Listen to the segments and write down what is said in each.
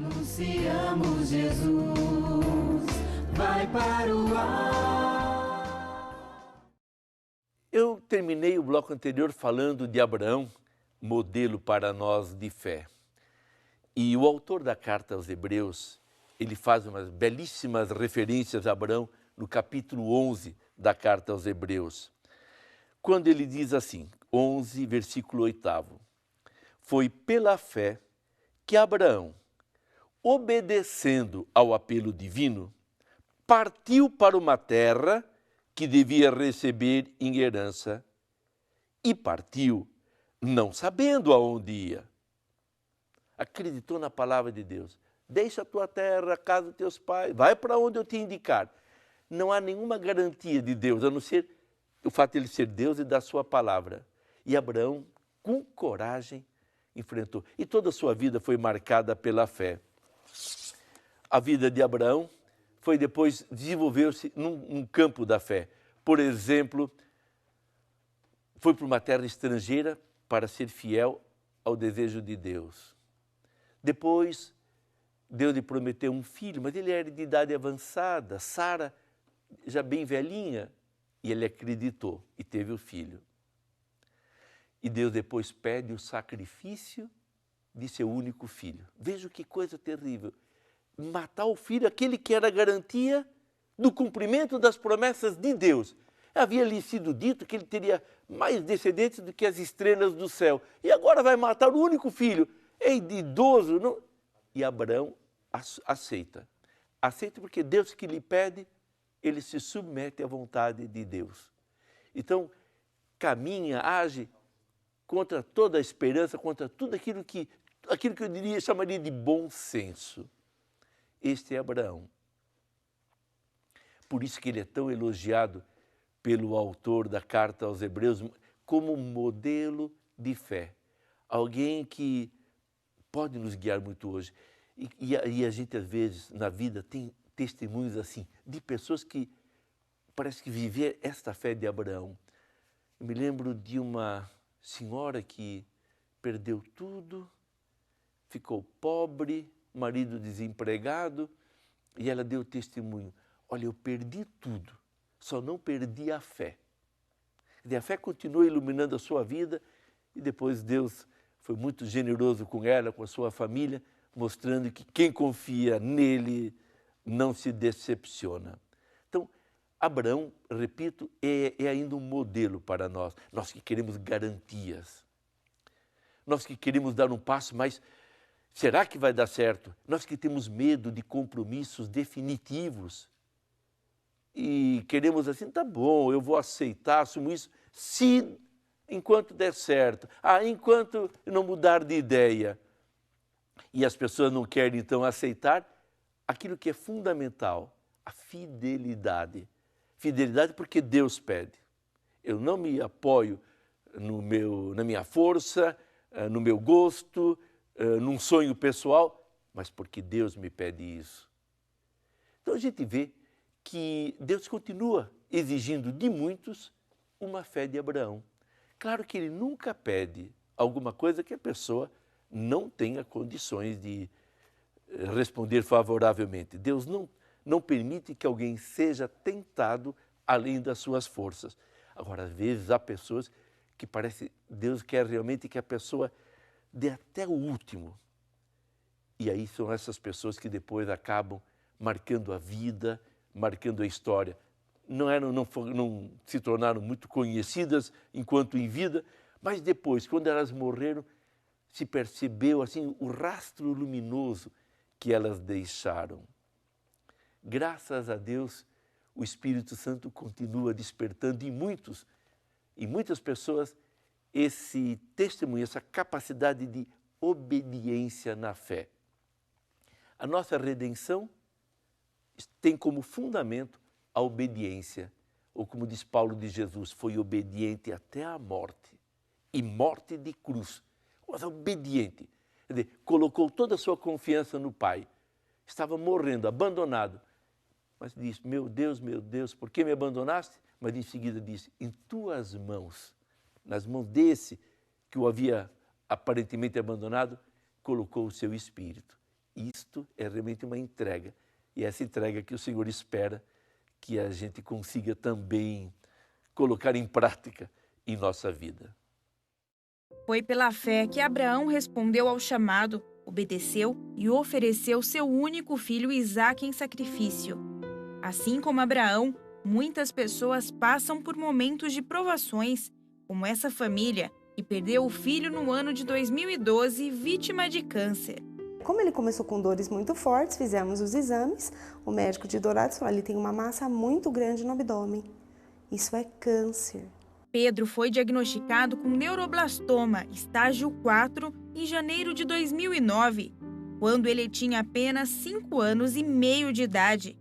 Anunciamos Jesus, vai para o ar. Eu terminei o bloco anterior falando de Abraão, modelo para nós de fé. E o autor da carta aos Hebreus, ele faz umas belíssimas referências a Abraão no capítulo 11 da carta aos Hebreus. Quando ele diz assim, 11, versículo 8, foi pela fé que Abraão, obedecendo ao apelo divino, partiu para uma terra que devia receber em herança e partiu não sabendo aonde ia. Acreditou na palavra de Deus. Deixa a tua terra, a casa dos teus pais, vai para onde eu te indicar. Não há nenhuma garantia de Deus, a não ser o fato de ele ser Deus e da sua palavra. E Abraão, com coragem, enfrentou. E toda a sua vida foi marcada pela fé. A vida de Abraão foi depois desenvolveu-se num campo da fé. Por exemplo, foi para uma terra estrangeira para ser fiel ao desejo de Deus. Depois, Deus lhe prometeu um filho, mas ele era de idade avançada, Sara já bem velhinha, e ele acreditou e teve o filho. E Deus depois pede o sacrifício de seu único filho. Veja que coisa terrível. Matar o filho, aquele que era a garantia do cumprimento das promessas de Deus. Havia lhe sido dito que ele teria mais descendentes do que as estrelas do céu. E agora vai matar o único filho. É idoso. Não? E Abraão aceita. Aceita porque Deus que lhe pede, ele se submete à vontade de Deus. Então, caminha, age contra toda a esperança, contra tudo aquilo que eu chamaria de bom senso. Este é Abraão. Por isso que ele é tão elogiado pelo autor da carta aos Hebreus como modelo de fé. Alguém que pode nos guiar muito hoje. E a gente, às vezes, na vida, tem testemunhos assim, de pessoas que parece que viver esta fé de Abraão. Eu me lembro de uma senhora que perdeu tudo, ficou pobre, marido desempregado, e ela deu testemunho. Olha, eu perdi tudo, só não perdi a fé. E a fé continuou iluminando a sua vida, e depois Deus foi muito generoso com ela, com a sua família, mostrando que quem confia nele não se decepciona. Então, Abraão, repito, é ainda um modelo para nós. Nós que queremos garantias. Nós que queremos dar um passo, mas será que vai dar certo? Nós que temos medo de compromissos definitivos. E queremos assim, tá bom, eu vou aceitar, assumo isso, se enquanto der certo. Enquanto eu não mudar de ideia. E as pessoas não querem, então, aceitar aquilo que é fundamental, a fidelidade. Fidelidade porque Deus pede. Eu não me apoio na minha força, no meu gosto, num sonho pessoal, mas porque Deus me pede isso. Então a gente vê que Deus continua exigindo de muitos uma fé de Abraão. Claro que ele nunca pede alguma coisa que a pessoa não tenha condições de responder favoravelmente. Deus não permite que alguém seja tentado além das suas forças. Agora, às vezes, há pessoas que parece Deus quer realmente que a pessoa dê até o último. E aí são essas pessoas que depois acabam marcando a vida, marcando a história. Não se tornaram muito conhecidas enquanto em vida, mas depois, quando elas morreram, se percebeu assim o rastro luminoso que elas deixaram. Graças a Deus, o Espírito Santo continua despertando em muitas pessoas, esse testemunho, essa capacidade de obediência na fé. A nossa redenção tem como fundamento a obediência, ou como diz Paulo de Jesus, foi obediente até a morte, e morte de cruz. Mas obediente, quer dizer, colocou toda a sua confiança no Pai. Estava morrendo, abandonado. Mas disse, meu Deus, por que me abandonaste? Mas em seguida disse, em tuas mãos, nas mãos desse que o havia aparentemente abandonado, colocou o seu Espírito. isto é realmente uma entrega. E essa entrega que o Senhor espera que a gente consiga também colocar em prática em nossa vida. Foi pela fé que Abraão respondeu ao chamado, obedeceu e ofereceu seu único filho Isaque em sacrifício. Assim como Abraão, muitas pessoas passam por momentos de provações, como essa família que perdeu o filho no ano de 2012, vítima de câncer. Como ele começou com dores muito fortes, fizemos os exames. O médico de Dourados falou: ele tem uma massa muito grande no abdômen. Isso é câncer. Pedro foi diagnosticado com neuroblastoma, estágio 4, em janeiro de 2009, quando ele tinha apenas 5 anos e meio de idade.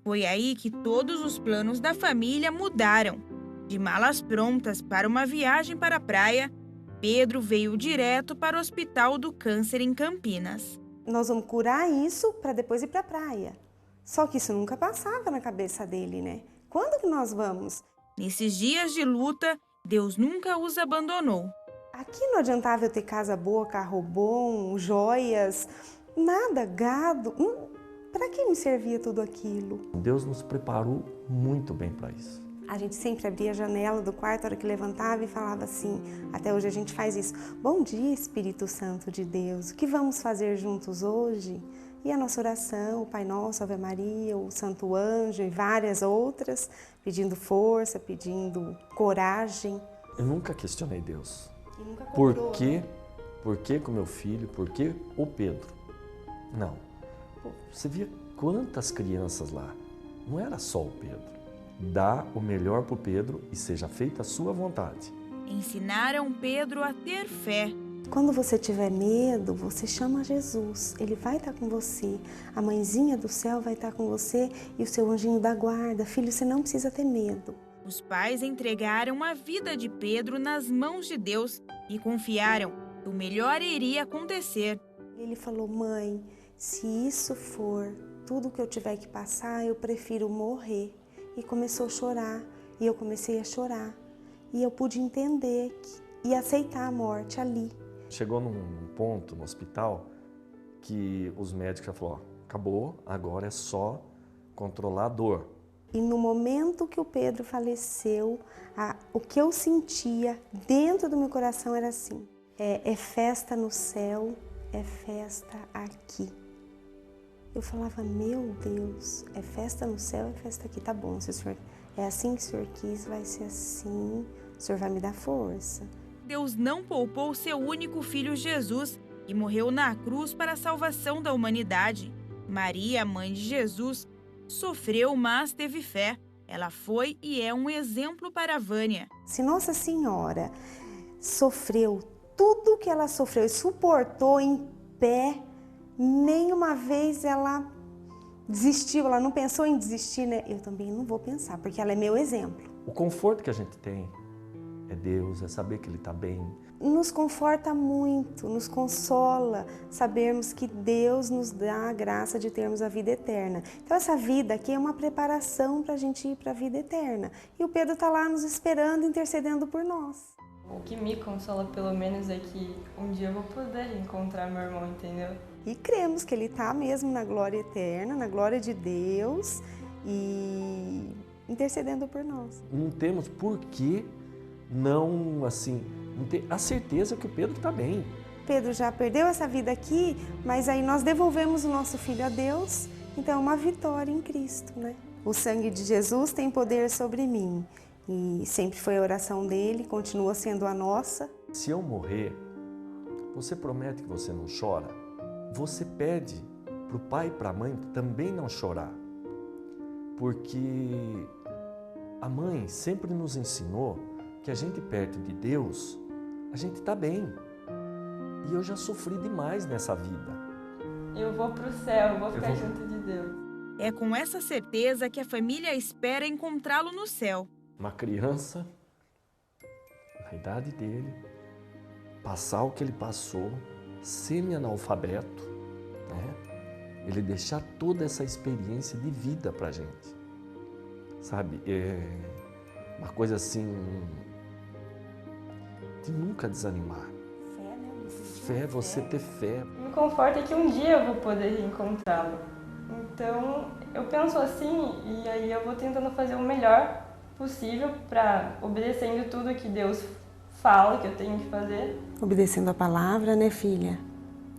Foi aí que todos os planos da família mudaram. De malas prontas para uma viagem para a praia, Pedro veio direto para o Hospital do Câncer em Campinas. Nós vamos curar isso para depois ir para a praia. Só que isso nunca passava na cabeça dele, né? Quando que nós vamos? Nesses dias de luta, Deus nunca os abandonou. Aqui não adiantava eu ter casa boa, carro bom, joias, nada, gado. Para que me servia tudo aquilo? Deus nos preparou muito bem para isso. A gente sempre abria a janela do quarto, a hora que levantava, e falava assim, até hoje a gente faz isso: bom dia, Espírito Santo de Deus, o que vamos fazer juntos hoje? E a nossa oração, o Pai Nosso, Ave Maria, o Santo Anjo e várias outras, pedindo força, pedindo coragem. Eu nunca questionei Deus. E nunca Por cobrou. quê? Por que com meu filho? Por que o Pedro? Não. Pô, você via quantas crianças lá. Não era só o Pedro. Dá o melhor para o Pedro e seja feita a sua vontade. Ensinaram Pedro a ter fé. Quando você tiver medo, você chama Jesus, Ele vai estar com você. A mãezinha do céu vai estar com você e o seu anjinho da guarda. Filho, você não precisa ter medo. Os pais entregaram a vida de Pedro nas mãos de Deus e confiaram que o melhor iria acontecer. Ele falou: mãe, se isso for tudo que eu tiver que passar, eu prefiro morrer. E começou a chorar, e eu comecei a chorar. E eu pude entender e aceitar a morte ali. Chegou num ponto no hospital que os médicos já falaram: ó, acabou, agora é só controlar a dor. E no momento que o Pedro faleceu, o que eu sentia dentro do meu coração era assim: é festa no céu, é festa aqui. Eu falava: meu Deus, é festa no céu, é festa aqui. Tá bom, se o senhor é assim que o senhor quis, vai ser assim, o senhor vai me dar força. Deus não poupou seu único filho Jesus, que morreu na cruz para a salvação da humanidade. Maria, mãe de Jesus, sofreu, mas teve fé. Ela foi e é um exemplo para a Vânia. Se Nossa Senhora sofreu tudo que ela sofreu e suportou em pé, nenhuma vez ela desistiu, ela não pensou em desistir, né? Eu também não vou pensar, porque ela é meu exemplo. O conforto que a gente tem é Deus, é saber que Ele está bem. Nos conforta muito, nos consola sabermos que Deus nos dá a graça de termos a vida eterna. Então essa vida aqui é uma preparação para a gente ir para a vida eterna. E o Pedro está lá nos esperando, intercedendo por nós. O que me consola pelo menos é que um dia eu vou poder encontrar meu irmão, entendeu? E cremos que ele está mesmo na glória eterna, na glória de Deus e intercedendo por nós. Não temos por que não, assim, não ter a certeza que o Pedro está bem. Pedro já perdeu essa vida aqui, mas aí nós devolvemos o nosso filho a Deus, então é uma vitória em Cristo, né? O sangue de Jesus tem poder sobre mim e sempre foi a oração dele, continua sendo a nossa. Se eu morrer, você promete que você não chora? Você pede para o pai e para a mãe também não chorar, porque a mãe sempre nos ensinou que a gente perto de Deus, a gente está bem. E eu já sofri demais nessa vida. Eu vou pro céu, eu vou ficar junto de Deus. É com essa certeza que a família espera encontrá-lo no céu. Uma criança, na idade dele, passar o que ele passou, semi-analfabeto, né? Ele deixar toda essa experiência de vida pra gente. Sabe, é uma coisa assim, de nunca desanimar. Fé, né? Fé, você ter fé. Me conforta é que um dia eu vou poder reencontrá-lo. Então, eu penso assim e aí eu vou tentando fazer o melhor possível para obedecendo tudo que Deus fala que eu tenho que fazer. Obedecendo a palavra, né, filha?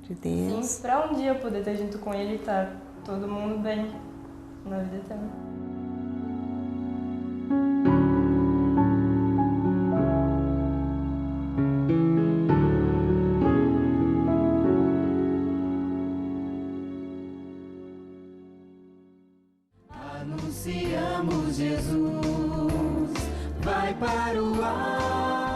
De Deus. Sim, para um dia eu poder estar junto com Ele e estar todo mundo bem na vida eterna. Anunciamos Jesus, vai para o ar.